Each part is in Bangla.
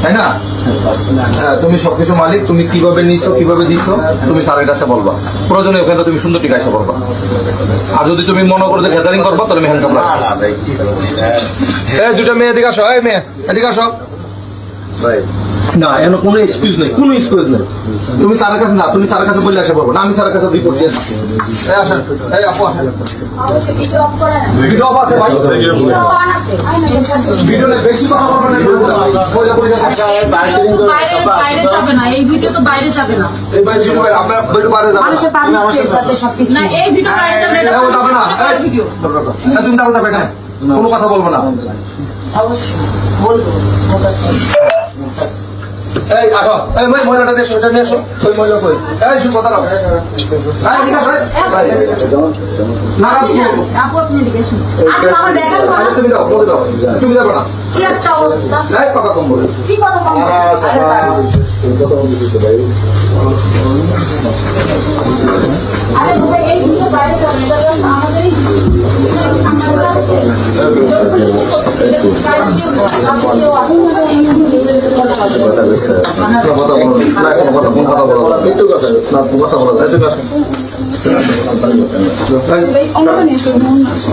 তাই না? হ্যাঁ, তুমি সবকিছু মালিক, তুমি কিভাবে নিছো কিভাবে দিছো তুমি স্যারের কাছে বলবা, প্রয়োজনে ওখানে তুমি সুন্দর টিকা এসে বলবা। আর যদি তুমি মনে করো যে গ্যাদারিং করবা তাহলে আমি হ্যান্ডকাপ রাখবো। এই দুটা মেয়ে এদিকে আসো, এই মেয়ে এদিকে আসো। না, এর কোনো এক্সকিউজ নেই, কোনো এক্সকিউজ নেই। তুমি স্যারের কাছে না, তুমি স্যারের কাছে বললে আসে বলবো না, আমি স্যারের কাছে রিপোর্ট দিয়ে দিচ্ছি। এই আসেন, এই আপু আসেন। ভিডিও অফ আছে ভাই, ভিডিও বেশি কথা বলবেন না। আচ্ছা, বাইরে যাবে না, এই ভিডিও তো বাইরে যাবে না। এই ভাই ভিডিও আপনার ভিডিও বাইরে যাবে মানুষের পাবলিক সাথে সবকিছু না, এই ভিডিও বাইরে যাবে না, এটা যাবে না। এই ভিডিও তুমি দাঁড়াও, যাবে না, কোনো কথা বলবো না। অবশ্যই বলবো। এই আসো, এই মহিলাটা নিয়ে এসো, এটা নিয়ে এসো। ওই মহিলা কই? এই শুন কথা নাও। এই ঠিক আছে। না না, আপু আপনি এদিকে আসুন। আজ আমার দেখার কথা তুমি দাও, বলে দাও। তুমি যাবে না। কি একটা অবস্থা, এই কথা কম বলে। কি কথা কম বলে? আরে বাবা, এই ভিডিও বাইরে যাবে না, এটা তো আমাদেরই কথা বলো না, কোনো কথা, কোন কথা বলো না, একটু কথা না, কথা বলো। এই তুমি আসো।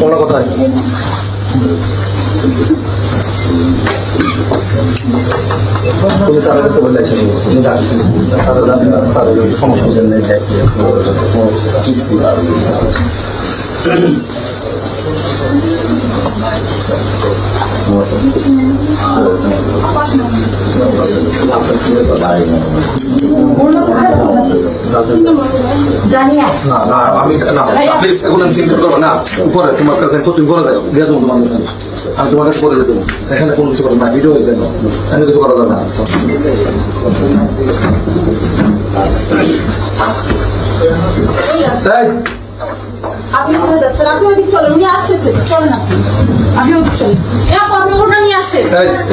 কোন কথা? তুমি স্যারের কাছে বললে তুমি স্যারের সমস্যা নেই। জানি না। না আমি না, প্লিজ এখন আমি চিন্তা করবো না। পরে তোমার কাছে তুমি পরে যাও, দিয়ে দেবো তোমার কাছে, আমি তোমার কাছে পরে দেবো। এখানে কোনো কিছু করবো না, ভিডিও হয়ে যাবে, এখানে কিছু করা যাবে না। তাই আপনি কোথায় যাচ্ছেন? আপনি ওদিকে চলেন, উনি আসতেছে, চলেন আপনি ওদিকে চলেন। আপু আপনি ওটা নিয়ে আসেন।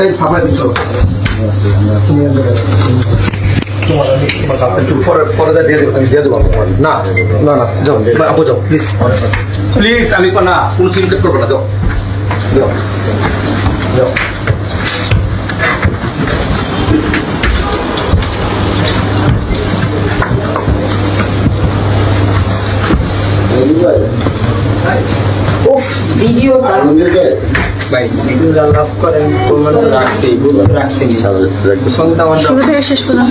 এই ছাপাই দিচ্ছ পরে দিয়ে দেবো, আমি দিয়ে দেবো। না না না, যাও আপু যাও, প্লিজ প্লিজ। আমি না কোনো সিনকেট করবো না, যাও যাও যাও। শুরু থেকে শেষ পর্যন্ত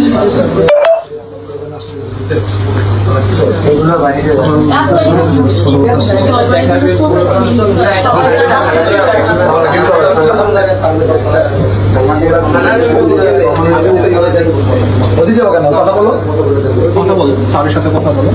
কথা বলো, স্যারের সাথে কথা বলো।